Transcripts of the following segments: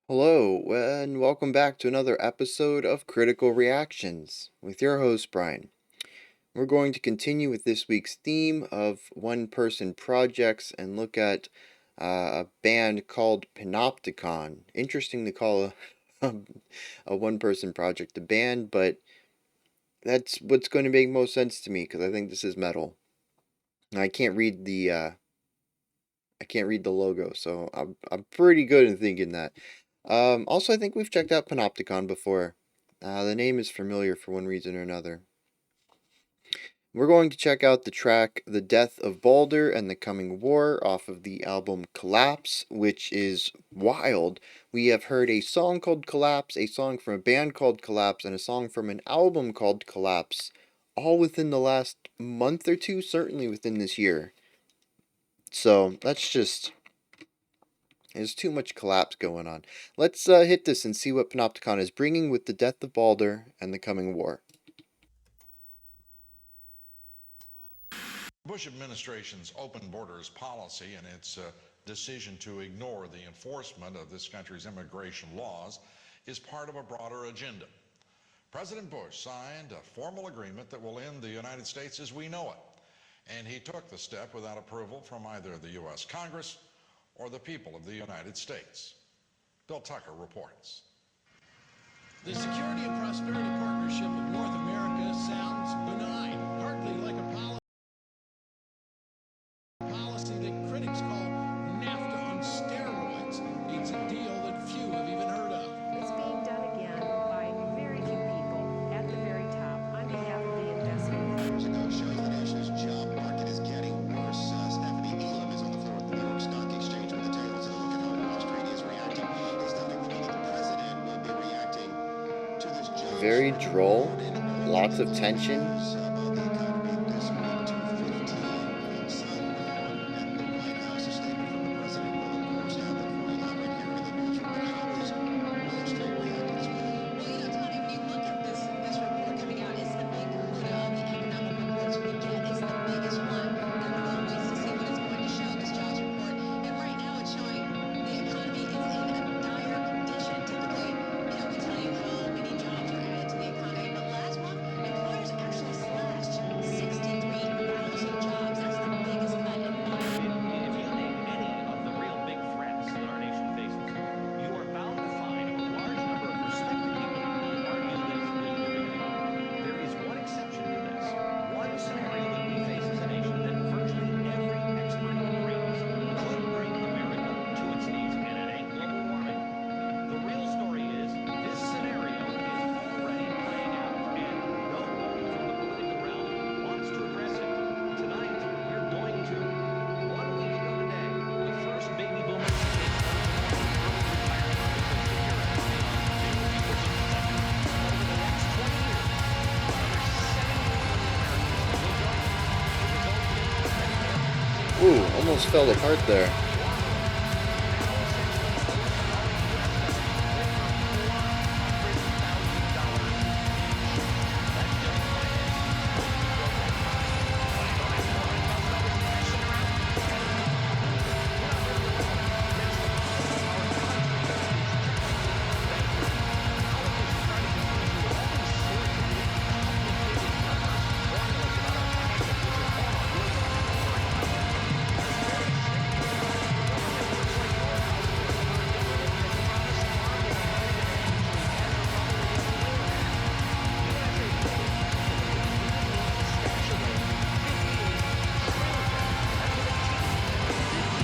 Hello, and welcome back to another episode of Critical Reactions with your host, Bryan. We're going to continue with this week's theme of one-person projects and look at a band called Panopticon. Interesting to call a one-person project a band, but that's what's going to make most sense to me because I think this is metal. I can't read the logo, so I'm pretty good in thinking that. Also, I think we've checked out Panopticon before. The name is familiar for one reason or another. We're going to check out the track The Death of Baldr and the Coming War off of the album Collapse, which is wild. We have heard a song called Collapse, a song from a band called Collapse, and a song from an album called Collapse, all within the last month or two, certainly within this year. So there's too much collapse going on. Let's hit this and see what Panopticon is bringing with the Death of Baldr and the Coming War. Bush administration's open borders policy and its decision to ignore the enforcement of this country's immigration laws is part of a broader agenda. President Bush signed a formal agreement that will end the United States as we know it, and he took the step without approval from either the U.S. Congress or the people of the United States. Bill Tucker reports. The Security and Prosperity Partnership of North America sounds benign, hardly like a policy that critics call NAFTA on steroids. It's a deal that few have even heard of. It's being done again by very few people at the very top on behalf of the investment. Chicago shows the nation's job market is getting worse. Stephanie Elam is on the floor at the New York Stock Exchange with the tails of a look at how Wall Street is reacting. It's not unusual that the president will be reacting to this job. Very droll, lots of tension. Ooh, almost fell apart there.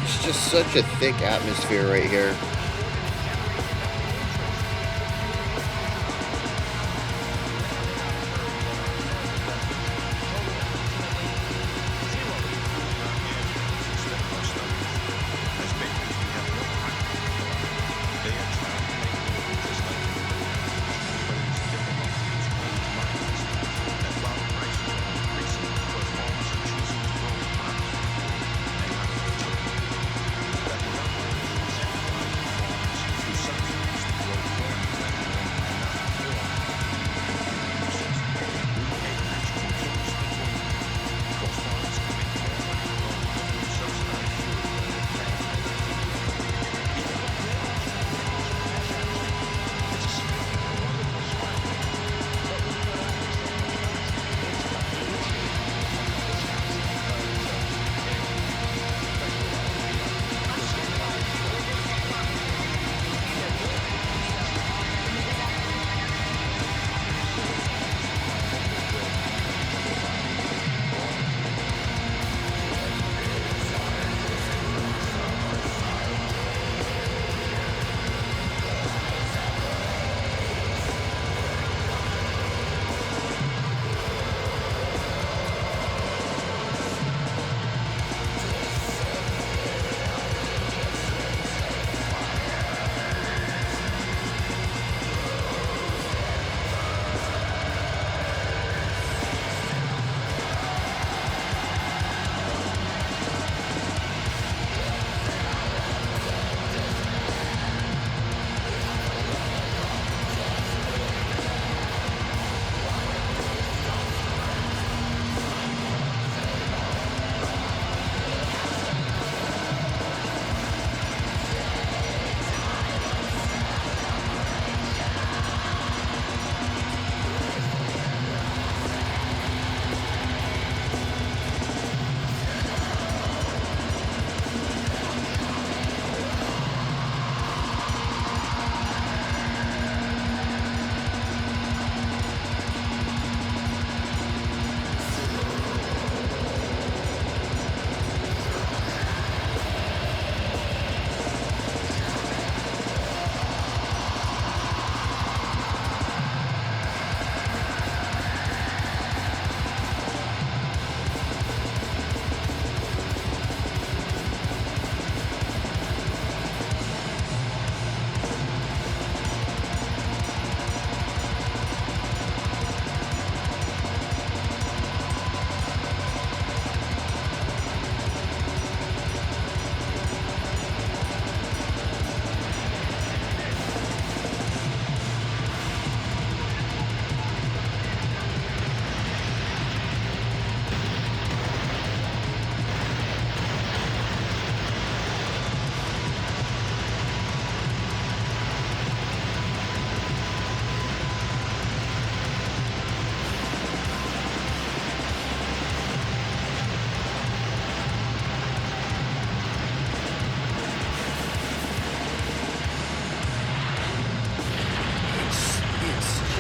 It's just such a thick atmosphere right here.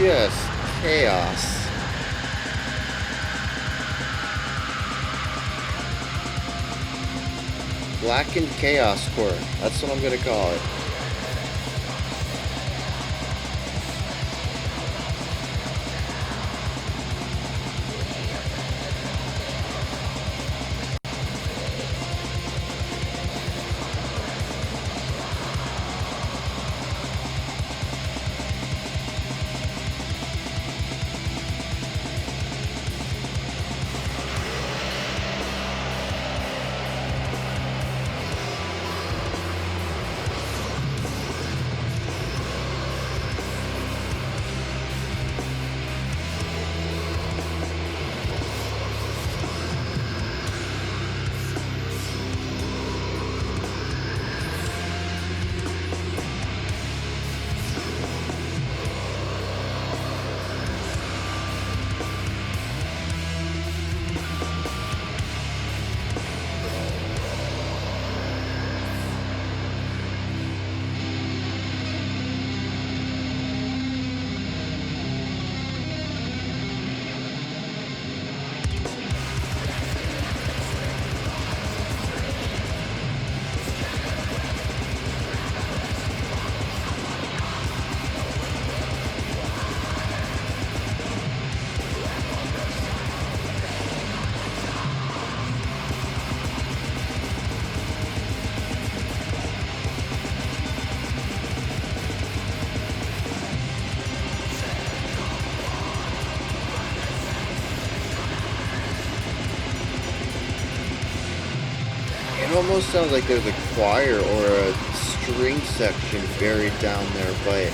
just chaos. Blackened Chaos Core. That's what I'm gonna call it. It almost sounds like there's a choir or a string section buried down there, but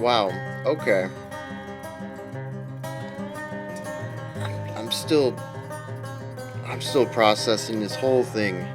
Wow. Okay. I'm still I'm still processing this whole thing.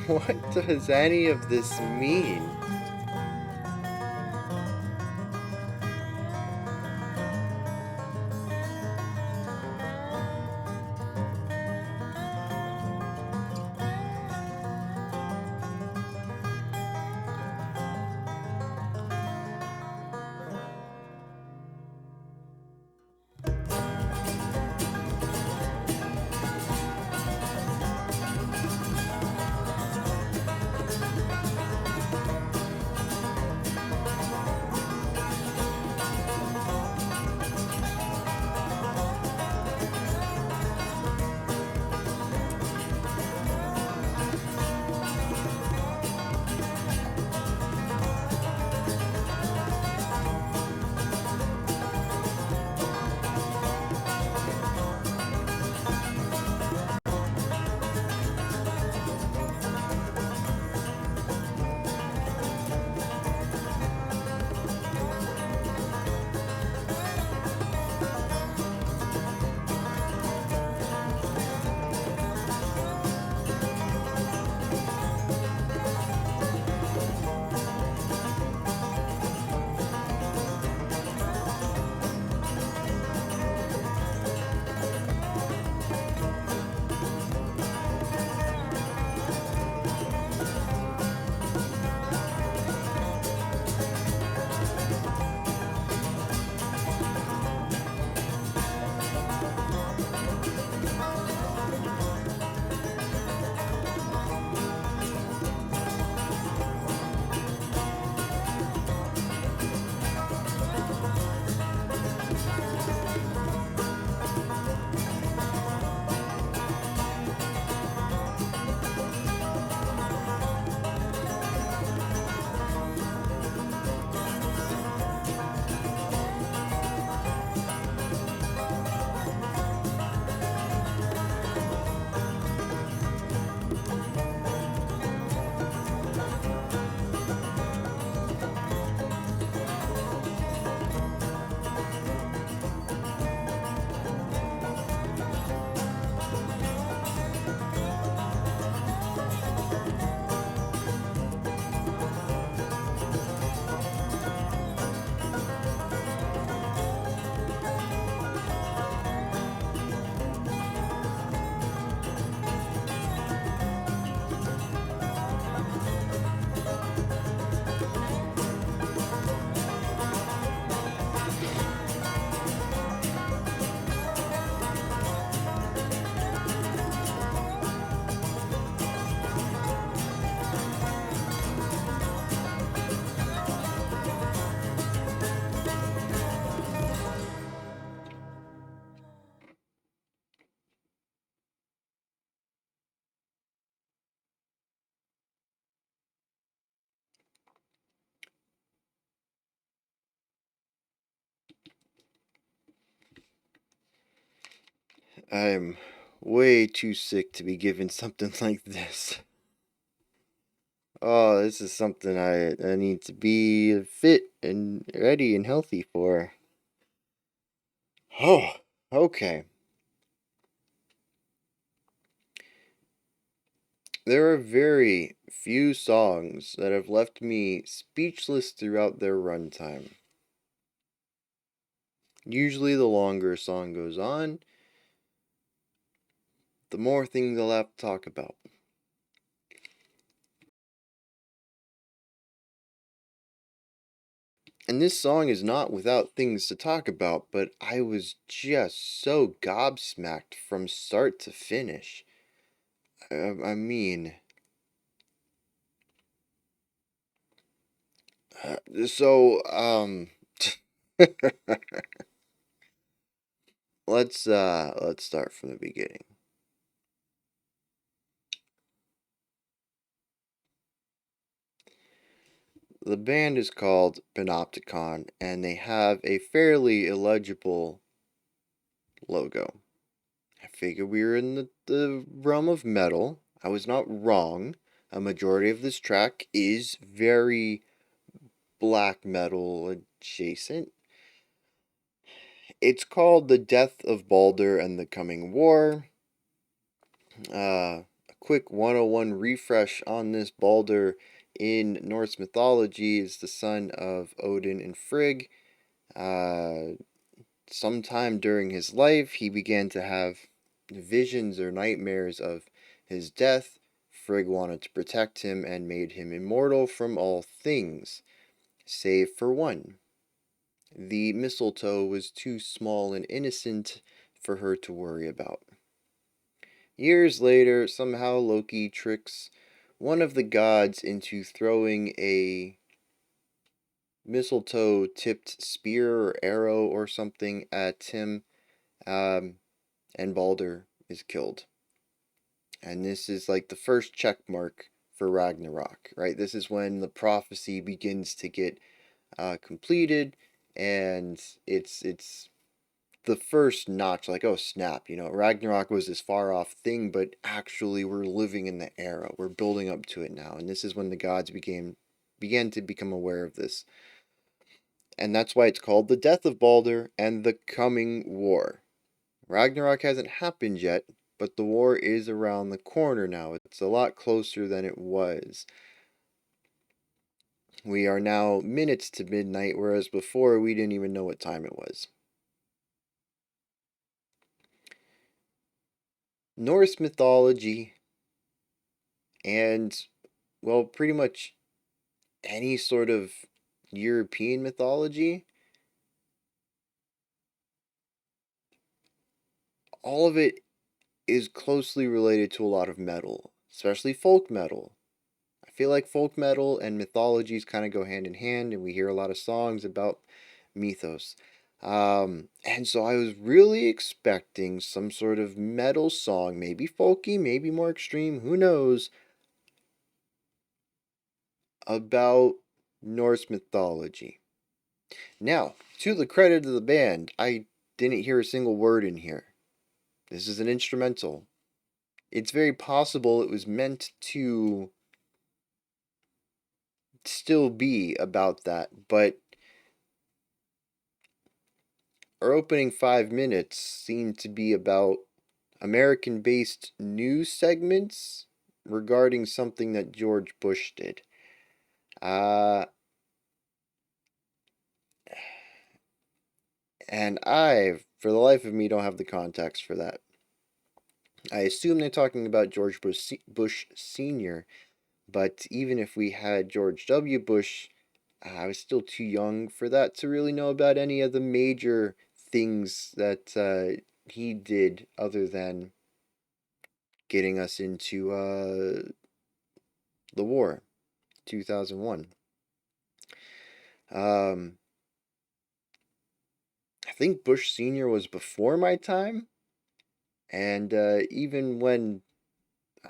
What does any of this mean? I'm way too sick to be given something like this. Oh, this is something I need to be fit and ready and healthy for. Oh, okay. There are very few songs that have left me speechless throughout their runtime. Usually, the longer a song goes on, the more things I'll have to talk about. And this song is not without things to talk about, but I was just so gobsmacked from start to finish. I mean, so let's start from the beginning. The band is called Panopticon, and they have a fairly illegible logo. I figured we were in the realm of metal. I was not wrong. A majority of this track is very black metal adjacent. It's called The Death of Baldr and the Coming War. A quick 101 refresh on this: Baldr in Norse mythology is the son of Odin and Frigg. Sometime during his life, he began to have visions or nightmares of his death. Frigg wanted to protect him and made him immortal from all things, save for one. The mistletoe was too small and innocent for her to worry about. Years later, somehow Loki tricks one of the gods into throwing a mistletoe tipped spear or arrow or something at him, and Balder is killed. And this is like the first check mark for Ragnarok, right? This is when the prophecy begins to get completed, and it's the first notch, like, oh snap, Ragnarok was this far off thing, but actually we're living in the era. We're building up to it now, and this is when the gods began to become aware of this. And that's why it's called the Death of Balder and the Coming War. Ragnarok hasn't happened yet, but the war is around the corner now. It's a lot closer than it was. We are now minutes to midnight, whereas before we didn't even know what time it was. Norse mythology and, well, pretty much any sort of European mythology, all of it is closely related to a lot of metal, especially folk metal. I feel like folk metal and mythologies kind of go hand in hand, and we hear a lot of songs about mythos. And so I was really expecting some sort of metal song, maybe folky, maybe more extreme, who knows, about Norse mythology. Now, to the credit of the band, I didn't hear a single word in here. This is an instrumental. It's very possible it was meant to still be about that, but our opening 5 minutes seem to be about American based news segments regarding something that George Bush did. And I, for the life of me, don't have the context for that. I assume they're talking about George Bush Sr., but even if we had George W. Bush, I was still too young for that to really know about any of the major things that he did other than getting us into the war, 2001. Um, I think Bush Sr. was before my time, and even when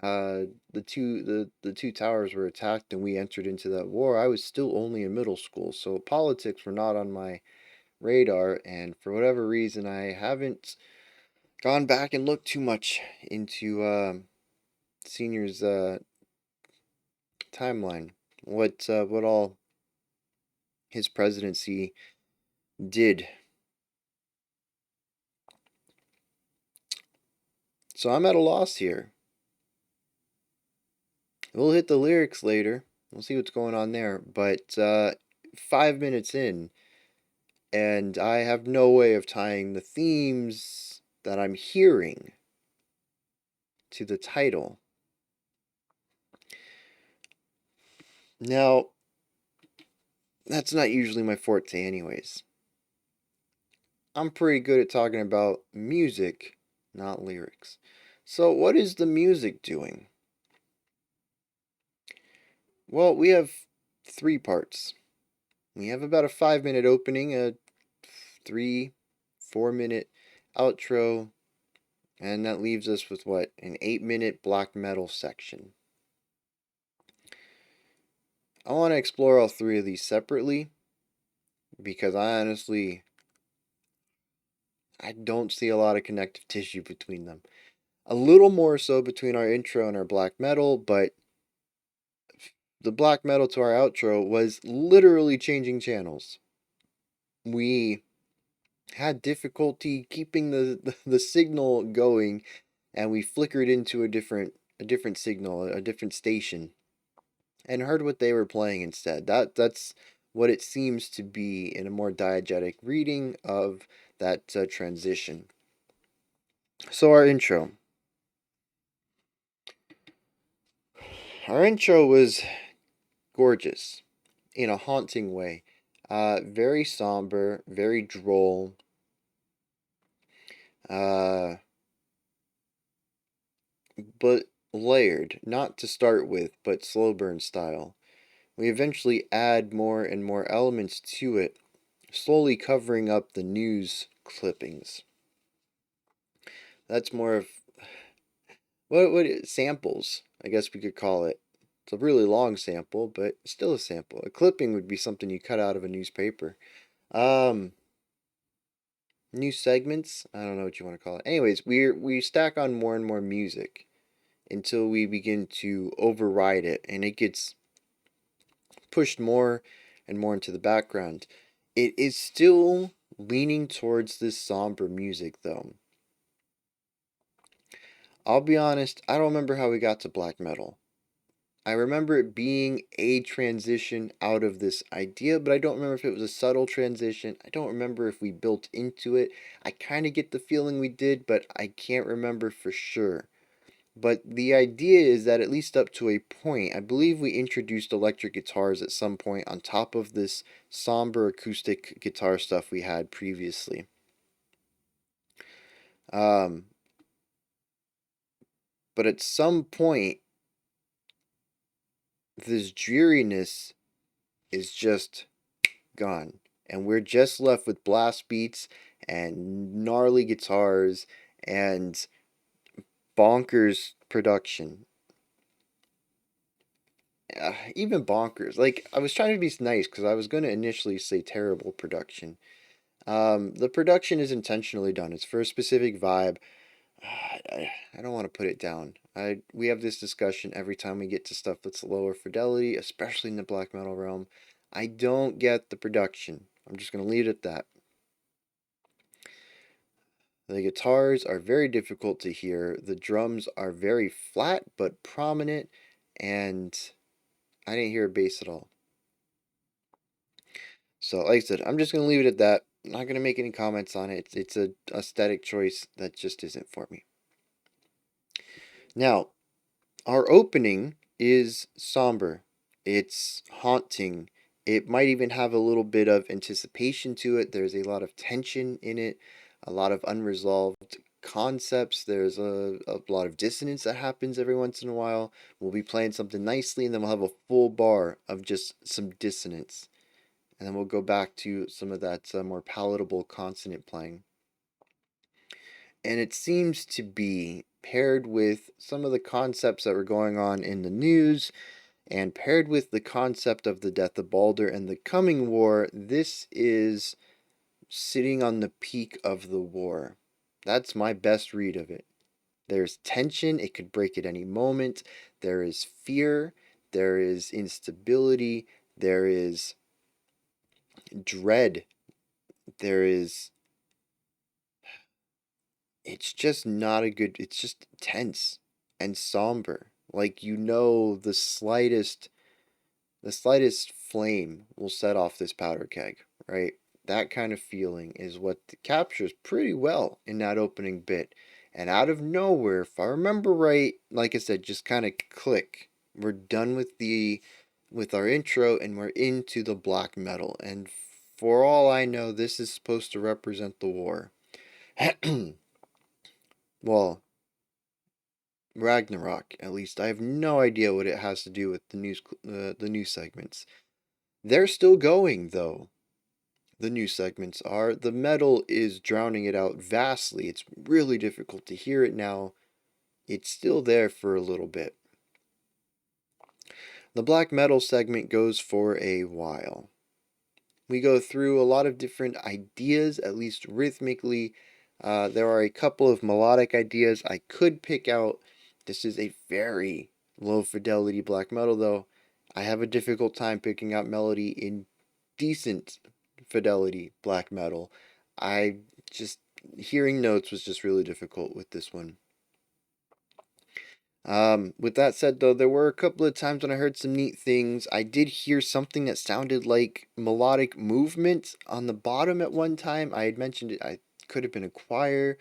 the two towers were attacked and we entered into that war, I was still only in middle school, so politics were not on my radar, and for whatever reason, I haven't gone back and looked too much into Senior's timeline. What all his presidency did. So I'm at a loss here. We'll hit the lyrics later. We'll see what's going on there. But 5 minutes in, and I have no way of tying the themes that I'm hearing to the title. Now, that's not usually my forte, anyways. I'm pretty good at talking about music, not lyrics. So, what is the music doing? Well, we have three parts. We have about a 5 minute opening, a 3, 4 minute outro, and that leaves us with what? An 8 minute black metal section. I want to explore all three of these separately because I don't see a lot of connective tissue between them. A little more so between our intro and our black metal, but the black metal to our outro was literally changing channels. We had difficulty keeping the signal going, and we flickered into a different signal, a different station, and heard what they were playing instead. That's what it seems to be in a more diegetic reading of that transition. So our intro. Our intro was gorgeous in a haunting way. Very somber, very droll. Uh, but layered, not to start with, but slow burn style. We eventually add more and more elements to it, slowly covering up the news clippings. That's more of samples, I guess we could call it. It's a really long sample, but still a sample. A clipping would be something you cut out of a newspaper. Um, New segments. I don't know what you want to call it. Anyways, we stack on more and more music until we begin to override it, and it gets pushed more and more into the background. It is still leaning towards this somber music, though. I'll be honest, I don't remember how we got to black metal. I remember it being a transition out of this idea, but I don't remember if it was a subtle transition. I don't remember if we built into it. I kind of get the feeling we did, but I can't remember for sure. But the idea is that at least up to a point, I believe we introduced electric guitars at some point on top of this somber acoustic guitar stuff we had previously. Um, but at some point, this dreariness is just gone. And we're just left with blast beats and gnarly guitars and bonkers production. Even bonkers. Like, I was trying to be nice because I was going to initially say terrible production. The production is intentionally done. It's for a specific vibe. I don't want to put it down. We have this discussion every time we get to stuff that's lower fidelity, especially in the black metal realm. I don't get the production. I'm just going to leave it at that. The guitars are very difficult to hear. The drums are very flat but prominent, and I didn't hear a bass at all. So, like I said, I'm just going to leave it at that. I'm not going to make any comments on it. It's a aesthetic choice that just isn't for me. Now, our opening is somber. It's haunting. It might even have a little bit of anticipation to it. There's a lot of tension in it, a lot of unresolved concepts. There's a lot of dissonance that happens every once in a while. We'll be playing something nicely, and then we'll have a full bar of just some dissonance. And then we'll go back to some of that more palatable consonant playing. And it seems to be paired with some of the concepts that were going on in the news, and paired with the concept of the Death of Baldr and the coming war. This is sitting on the peak of the war. That's my best read of it. There's tension, it could break at any moment. There is fear, there is instability, there is dread, there is. It's just not a good. It's just tense and somber. Like, the slightest flame will set off this powder keg, right? That kind of feeling is what captures pretty well in that opening bit. And out of nowhere, if I remember right, like I said, just kind of click. We're done with with our intro, and we're into the black metal. And for all I know, this is supposed to represent the war. Well, Ragnarok, at least. I have no idea what it has to do with the news segments. They're still going, though. The news segments are. The metal is drowning it out vastly. It's really difficult to hear it now. It's still there for a little bit. The black metal segment goes for a while. We go through a lot of different ideas, at least rhythmically. There are a couple of melodic ideas I could pick out. This is a very low fidelity black metal, though. I have a difficult time picking out melody in decent fidelity black metal. I just, hearing notes was just really difficult with this one. With that said, though, there were a couple of times when I heard some neat things. I did hear something that sounded like melodic movement on the bottom at one time. I had mentioned it. I could have been a choir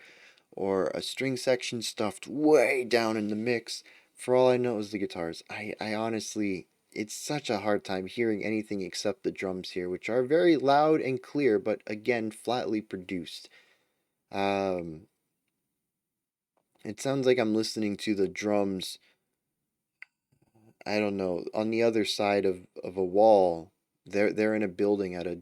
or a string section stuffed way down in the mix. For all I know, it was the guitars. I honestly, it's such a hard time hearing anything except the drums here, which are very loud and clear, but again, flatly produced. Um, it sounds like I'm listening to the drums, I don't know, on the other side of a wall. They're in a building at a,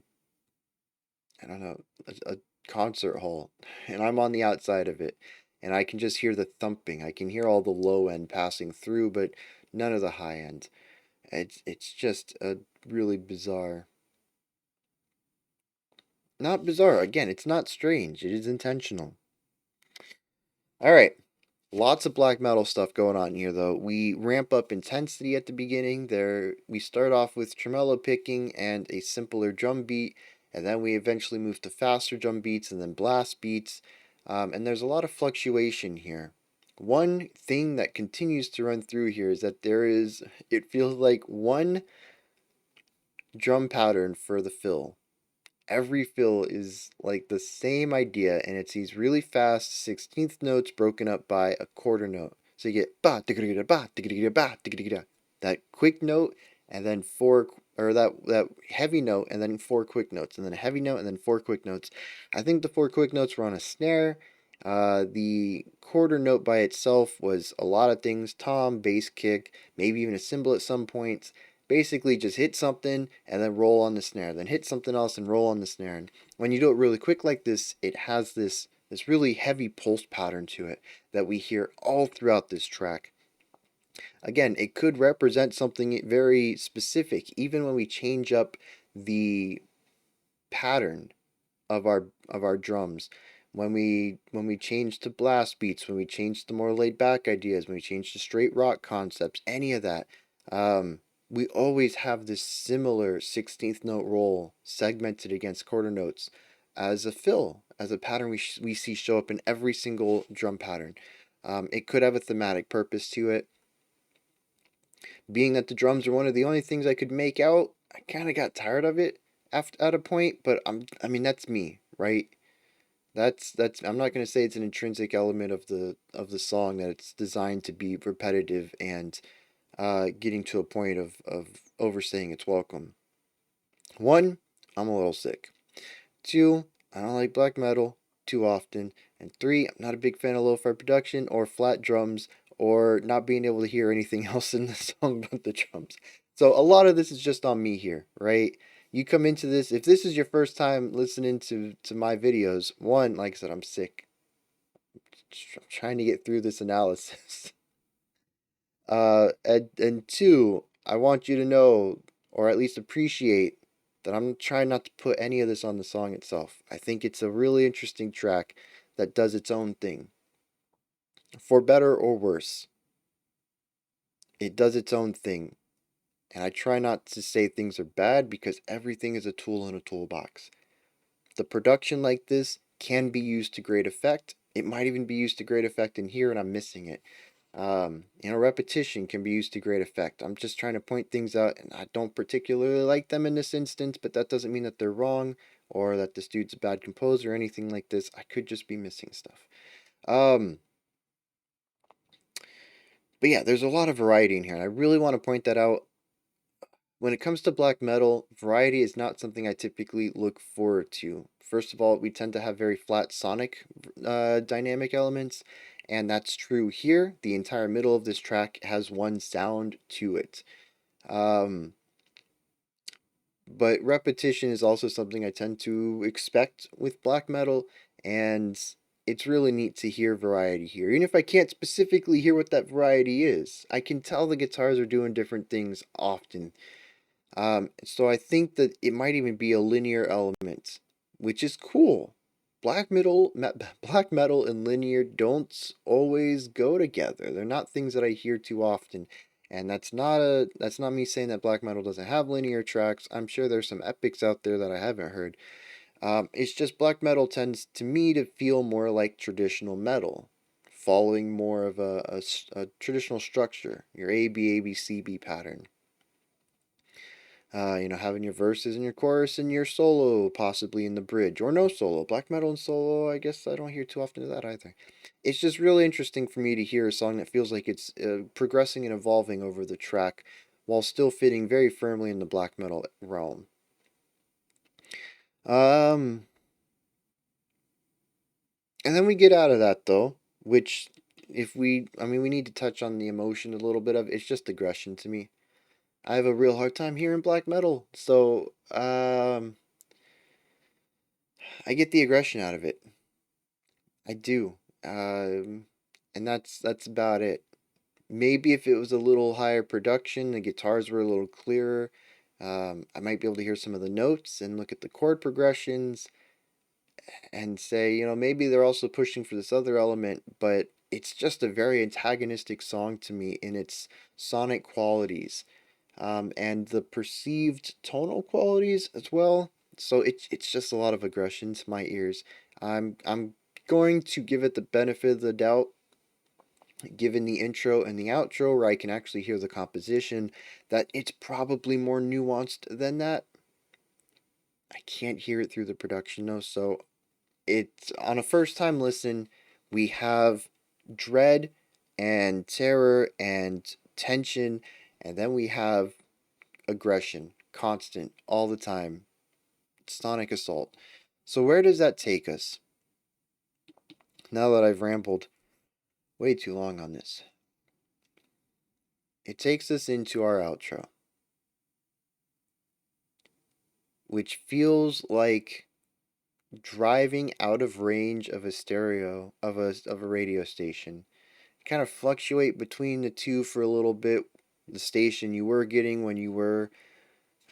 I don't know, a concert hall, and I'm on the outside of it, and I can just hear the thumping. I can hear all the low end passing through, but none of the high end. It's just a really bizarre. Not bizarre. Again, it's not strange. It is intentional. All right. Lots of black metal stuff going on here, though. We ramp up intensity at the beginning. We start off with tremolo picking and a simpler drum beat, and then we eventually move to faster drum beats and then blast beats. And there's a lot of fluctuation here. One thing that continues to run through here is that it feels like one drum pattern for the fill. Every fill is like the same idea, and it's these really fast 16th notes broken up by a quarter note. So you get ba digga ba digga ba digga, that quick note, and then that heavy note, and then four quick notes, and then a heavy note, and then four quick notes. I think the four quick notes were on a snare. The quarter note by itself was a lot of things: tom, bass kick, maybe even a cymbal at some points. Basically, just hit something and then roll on the snare, then hit something else and roll on the snare. And when you do it really quick like this, it has this really heavy pulse pattern to it that we hear all throughout this track. Again, it could represent something very specific, even when we change up the pattern of our drums. When we change to blast beats, when we change to more laid back ideas, when we change to straight rock concepts, any of that, we always have this similar 16th note roll segmented against quarter notes as a fill, as a pattern we see show up in every single drum pattern. It could have a thematic purpose to it. Being that the drums are one of the only things I could make out, I kind of got tired of it at a point, but I mean, that's me, right? That's I'm not going to say it's an intrinsic element of the song that it's designed to be repetitive and getting to a point of overstaying its welcome. One, I'm a little sick. Two, I don't like black metal too often. And three, I'm not a big fan of lo-fi production or flat drums or not being able to hear anything else in the song but the drums. So a lot of this is just on me here, right? You come into this, if this is your first time listening to my videos, one, like I said, I'm sick. I'm trying to get through this analysis. And two, I want you to know, or at least appreciate, that I'm trying not to put any of this on the song itself. I think it's a really interesting track that does its own thing. For better or worse, it does its own thing. And I try not to say things are bad because everything is a tool in a toolbox. The production like this can be used to great effect. It might even be used to great effect in here, and I'm missing it. Repetition can be used to great effect. I'm just trying to point things out, and I don't particularly like them in this instance, but that doesn't mean that they're wrong or that this dude's a bad composer or anything like this. I could just be missing stuff. But yeah, there's a lot of variety in here, and I really want to point that out. when it comes to black metal, variety is not something I typically look forward to. First of all, we tend to have very flat sonic dynamic elements, and that's true here. The entire middle of this track has one sound to it. Um, but repetition is also something I tend to expect with black metal, and it's really neat to hear variety here. Even if I can't specifically hear what that variety is, I can tell the guitars are doing different things often. So I think that it might even be a linear element, which is cool. Black metal and linear don't always go together. They're not things that I hear too often. And that's not me saying that black metal doesn't have linear tracks. I'm sure there's some epics out there that I haven't heard. It's just black metal tends to me to feel more like traditional metal, following more of a traditional structure, your A B C B pattern. Having your verses and your chorus and your solo possibly in the bridge or no solo. Black metal and solo, I guess I don't hear too often of that either. It's just really interesting for me to hear a song that feels like it's progressing and evolving over the track while still fitting very firmly in the black metal realm. Um, and then we get out of that though, which we need to touch on the emotion a little bit of. It's just aggression to me. I have a real hard time hearing black metal, so I get the aggression out of it. I do. And that's about it. Maybe if it was a little higher production, the guitars were a little clearer, I might be able to hear some of the notes and look at the chord progressions and say, maybe they're also pushing for this other element, but it's just a very antagonistic song to me in its sonic qualities, and the perceived tonal qualities as well. So it's just a lot of aggression to my ears. I'm going to give it the benefit of the doubt, given the intro and the outro, where I can actually hear the composition, that it's probably more nuanced than that. I can't hear it through the production though, so it's on a first time listen, we have dread and terror and tension, and then we have aggression, constant, all the time, sonic assault. So, where does that take us? Now that I've rambled way too long on this, it takes us into our outro, which feels like driving out of range of a stereo of a radio station. Kind of fluctuate between the two for a little bit. The station you were getting when you were,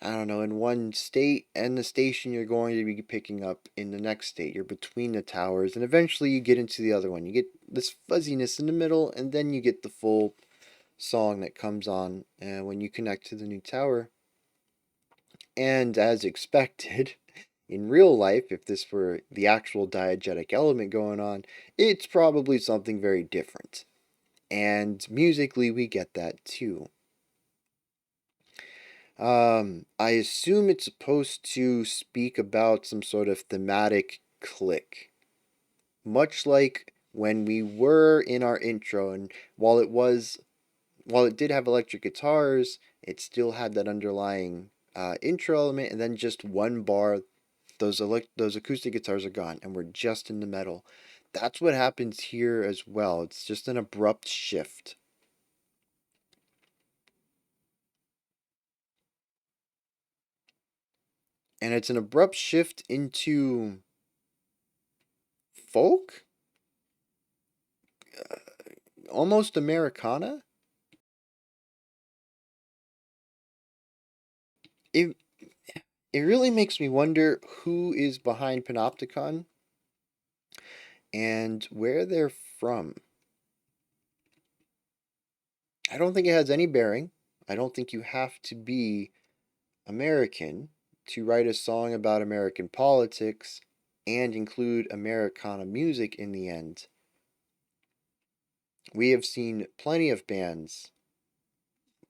I don't know, in one state, and the station you're going to be picking up in the next state. You're between the towers, and eventually you get into the other one. You get this fuzziness in the middle, and then you get the full song that comes on when you connect to the new tower. And as expected, in real life, if this were the actual diegetic element going on, it's probably something very different. And musically, we get that too. I assume it's supposed to speak about some sort of thematic click, much like when we were in our intro, and while it did have electric guitars, it still had that underlying intro element, and then just one bar, those acoustic guitars are gone, and we're just in the metal. That's what happens here as well. It's just an abrupt shift. And it's an abrupt shift into folk, almost Americana. It it really makes me wonder who is behind Panopticon and where they're from. I don't think it has any bearing. I don't think you have to be American to write a song about American politics and include Americana music in the end. We have seen plenty of bands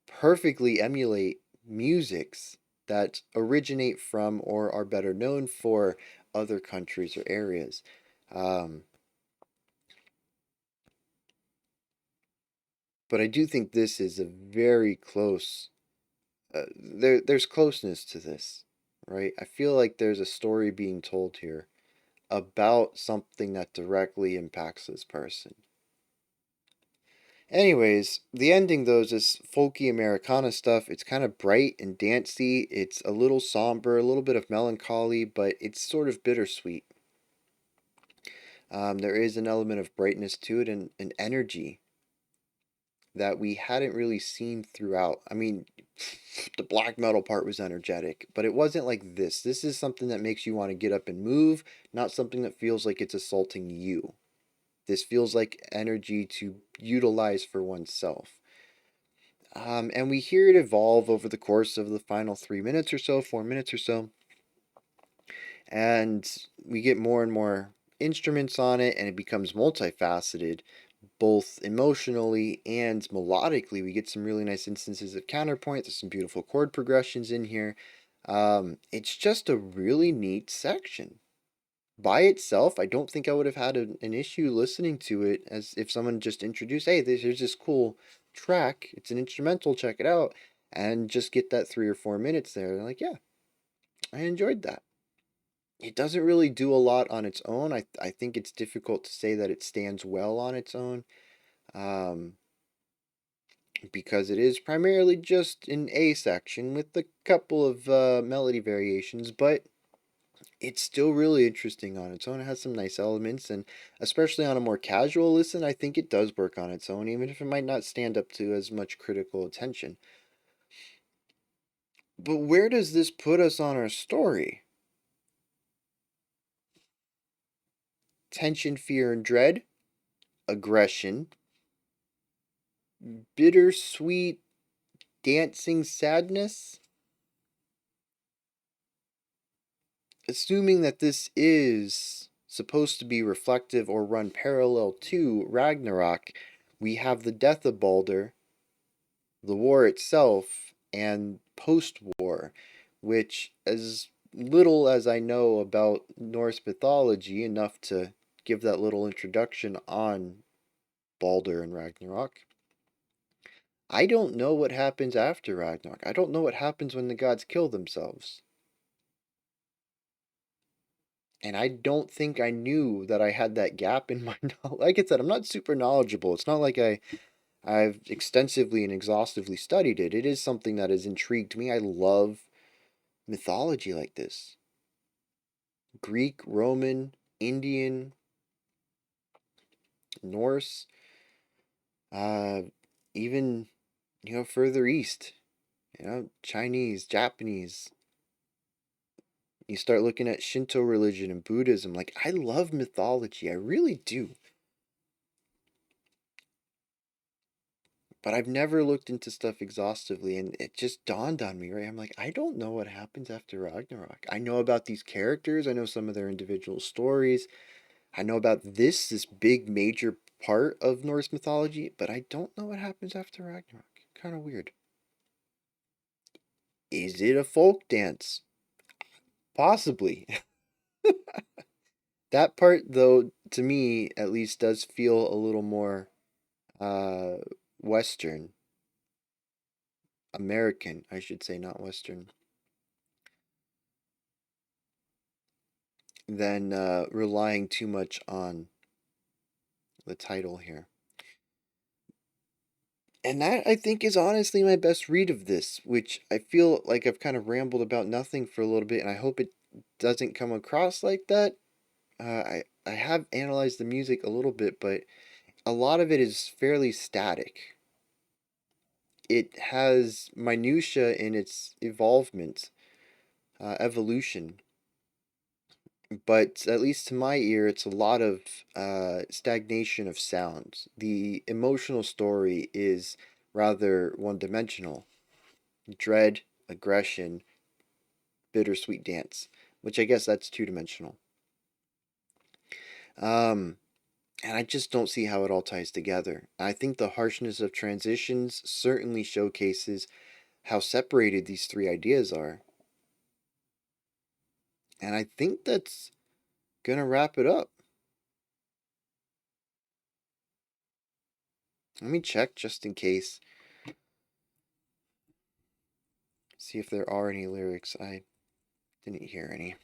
perfectly emulate musics that originate from or are better known for other countries or areas. Um, but I do think this is a very close there's closeness to this, right? I feel like there's a story being told here about something that directly impacts this person. Anyways, the ending though is this folky Americana stuff. It's kind of bright and dancey. It's a little somber, a little bit of melancholy, but it's sort of bittersweet. There is an element of brightness to it and an energy that we hadn't really seen throughout. I mean, the black metal part was energetic, but it wasn't like this. This is something that makes you want to get up and move, not something that feels like it's assaulting you. This feels like energy to utilize for oneself. And we hear it evolve over the course of the final 3 minutes or so, 4 minutes or so. And we get more and more instruments on it, and it becomes multifaceted, both emotionally and melodically. We get some really nice instances of counterpoint. There's some beautiful chord progressions in here. It's just a really neat section. By itself, I don't think I would have had an issue listening to it as if someone just introduced, hey, here's this cool track. It's an instrumental, check it out. And just get that 3 or 4 minutes there. And like, yeah, I enjoyed that. It doesn't really do a lot on its own. I think it's difficult to say that it stands well on its own. Um, because it is primarily just an A section with a couple of melody variations, but it's still really interesting on its own. It has some nice elements, and especially on a more casual listen, I think it does work on its own, even if it might not stand up to as much critical attention. But where does this put us on our story? Tension, fear, and dread, aggression, bittersweet, dancing sadness. Assuming that this is supposed to be reflective or run parallel to Ragnarok, we have the death of Baldr, the war itself, and post war, which, as little as I know about Norse mythology, enough to give that little introduction on Balder and Ragnarok, I don't know what happens after Ragnarok. I don't know what happens when the gods kill themselves. And I don't think I knew that I had that gap in my knowledge. Like I said, I'm not super knowledgeable. It's not like I've extensively and exhaustively studied it. It is something that has intrigued me. I love mythology like this. Greek, Roman, Indian, Norse, uh, even, further east, Chinese, Japanese. You start looking at Shinto religion and Buddhism. Like, I love mythology. I really do. But I've never looked into stuff exhaustively, and it just dawned on me, right? I'm like, I don't know what happens after Ragnarok. I know about these characters, I know some of their individual stories, I know about this big major part of Norse mythology, but I don't know what happens after Ragnarok. Kind of weird. Is it a folk dance? Possibly. That part, though, to me at least, does feel a little more uh, Western. American, I should say, not Western. Than relying too much on the title here. And that, I think, is honestly my best read of this, which I feel like I've kind of rambled about nothing for a little bit, and I hope it doesn't come across like that. I have analyzed the music a little bit, but a lot of it is fairly static. It has minutia in its evolution, but at least to my ear, it's a lot of stagnation of sounds. The emotional story is rather one dimensional: dread, aggression, bittersweet dance, which I guess that's 2 dimensional. Um, and I just don't see how it all ties together. I think the harshness of transitions certainly showcases how separated these three ideas are. And I think that's gonna wrap it up. Let me check just in case. see if there are any lyrics. I didn't hear any.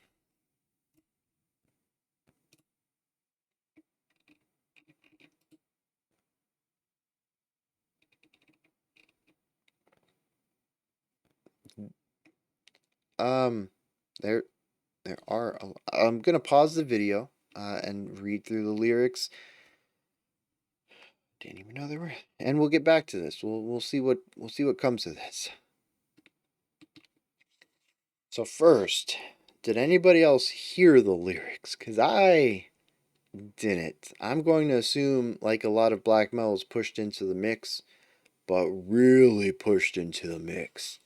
Um, there are. I'm gonna pause the video and read through the lyrics. Didn't even know there were. And we'll get back to this. We'll see what comes of this. So first, did anybody else hear the lyrics? Cause I didn't. I'm going to assume, like a lot of black metals, pushed into the mix, but really pushed into the mix.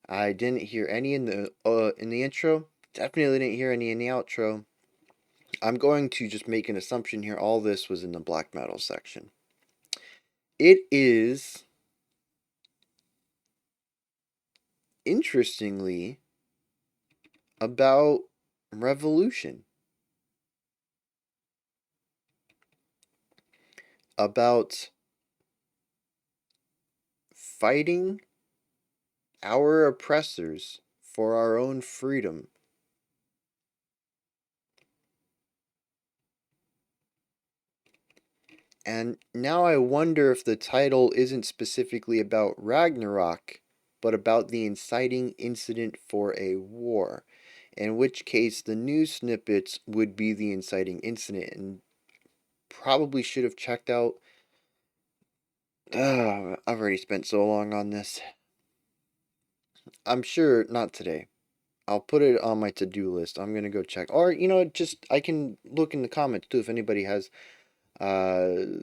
I didn't hear any in the intro. Definitely didn't hear any in the outro. I'm going to just make an assumption here. All this was in the black metal section. It is, interestingly, about revolution, about fighting our oppressors for our own freedom. And now I wonder if the title isn't specifically about Ragnarok, but about the inciting incident for a war. In which case, the news snippets would be the inciting incident, and probably should have checked out. I've already spent so long on this. I'm sure not today. I'll put it on my to-do list. I'm gonna go check. Or, just I can look in the comments too if anybody has uh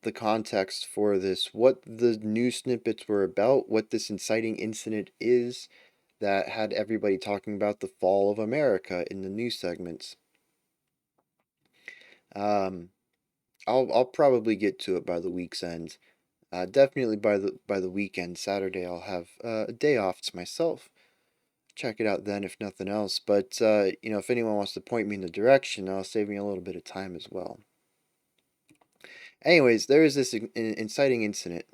the context for this, what the news snippets were about, what this inciting incident is that had everybody talking about the fall of America in the news segments. Um, I'll probably get to it by the week's end. Definitely by the weekend, Saturday, I'll have a day off to myself. Check it out then, if nothing else. But if anyone wants to point me in the direction, I'll save me a little bit of time as well. Anyways, there is this inciting incident,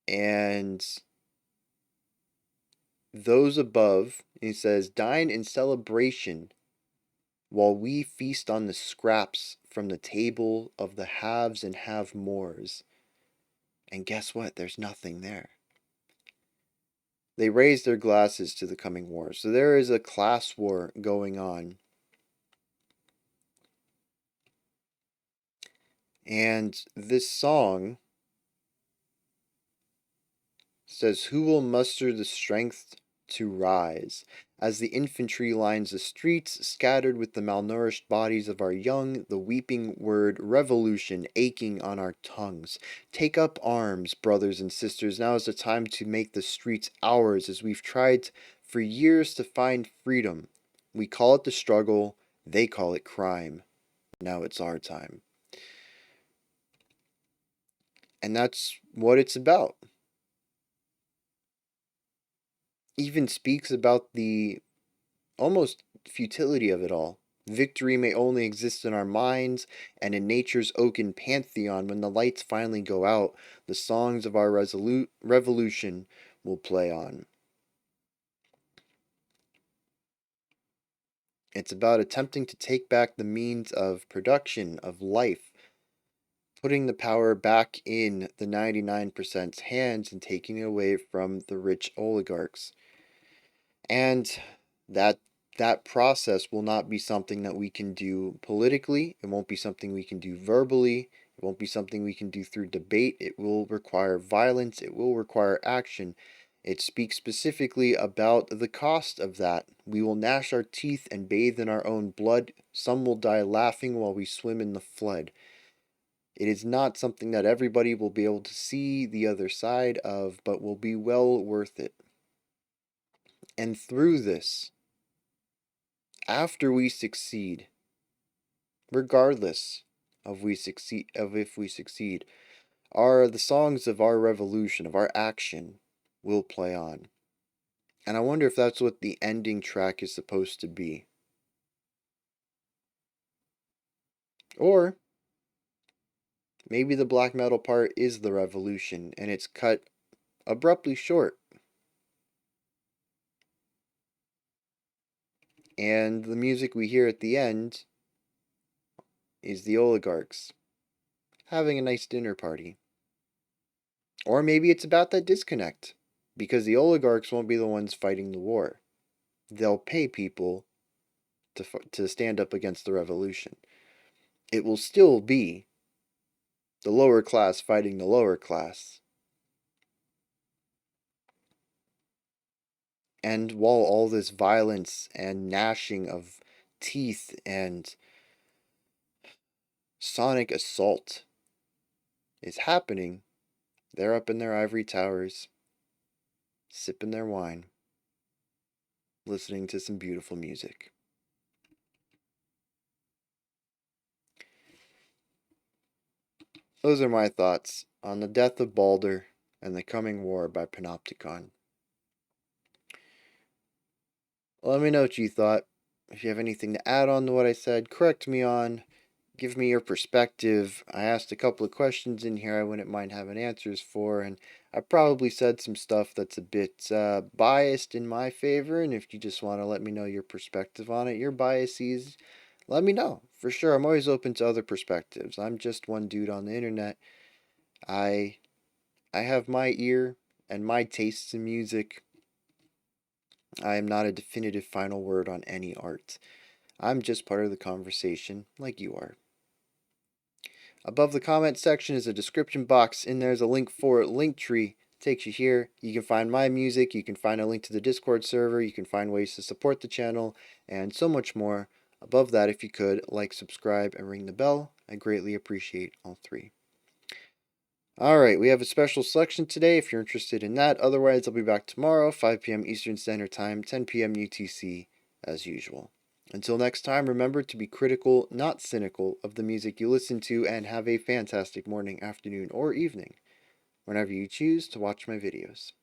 and those above, he says, dine in celebration while we feast on the scraps from the table of the haves and have-mores. And guess what? There's nothing there. They raise their glasses to the coming war. So there is a class war going on. And this song says, who will muster the strength to rise? As the infantry lines the streets, scattered with the malnourished bodies of our young, the weeping word revolution aching on our tongues. Take up arms, brothers and sisters. Now is the time to make the streets ours, as we've tried for years to find freedom. We call it the struggle, they call it crime. Now it's our time. And that's what it's about. Even speaks about the almost futility of it all. Victory may only exist in our minds and in nature's oaken pantheon. When the lights finally go out, the songs of our revolution will play on. It's about attempting to take back the means of production, of life, putting the power back in the 99%'s hands and taking it away from the rich oligarchs. And that that process will not be something that we can do politically. It won't be something we can do verbally. It won't be something we can do through debate. It will require violence. It will require action. It speaks specifically about the cost of that. We will gnash our teeth and bathe in our own blood. Some will die laughing while we swim in the flood. It is not something that everybody will be able to see the other side of, but will be well worth it. And through this, after we succeed, regardless of if we succeed, are the songs of our revolution, of our action, will play on. And I wonder if that's what the ending track is supposed to be. Or maybe the black metal part is the revolution, and it's cut abruptly short. And the music we hear at the end is the oligarchs having a nice dinner party. Or maybe it's about that disconnect, because the oligarchs won't be the ones fighting the war. They'll pay people to stand up against the revolution. It will still be the lower class fighting the lower class. And while all this violence and gnashing of teeth and sonic assault is happening, they're up in their ivory towers, sipping their wine, listening to some beautiful music. Those are my thoughts on the Death of Baldr and the Coming War by Panopticon. Let me know what you thought. If you have anything to add on to what I said, correct me on. Give me your perspective. I asked a couple of questions in here I wouldn't mind having answers for, and I probably said some stuff that's a bit biased in my favor. And if you just want to let me know your perspective on it, your biases, let me know. For sure, I'm always open to other perspectives. I'm just one dude on the internet. I have my ear and my tastes in music. I am not a definitive final word on any art. I'm just part of the conversation, like you are. Above the comment section is a description box. In there's a link for Linktree. Takes you here. You can find my music. You can find a link to the Discord server. You can find ways to support the channel, and so much more. Above that, if you could, like, subscribe, and ring the bell. I greatly appreciate all three. Alright, we have a special selection today if you're interested in that. Otherwise, I'll be back tomorrow, 5 p.m. Eastern Standard Time, 10 p.m. UTC, as usual. Until next time, remember to be critical, not cynical, of the music you listen to, and have a fantastic morning, afternoon, or evening, whenever you choose to watch my videos.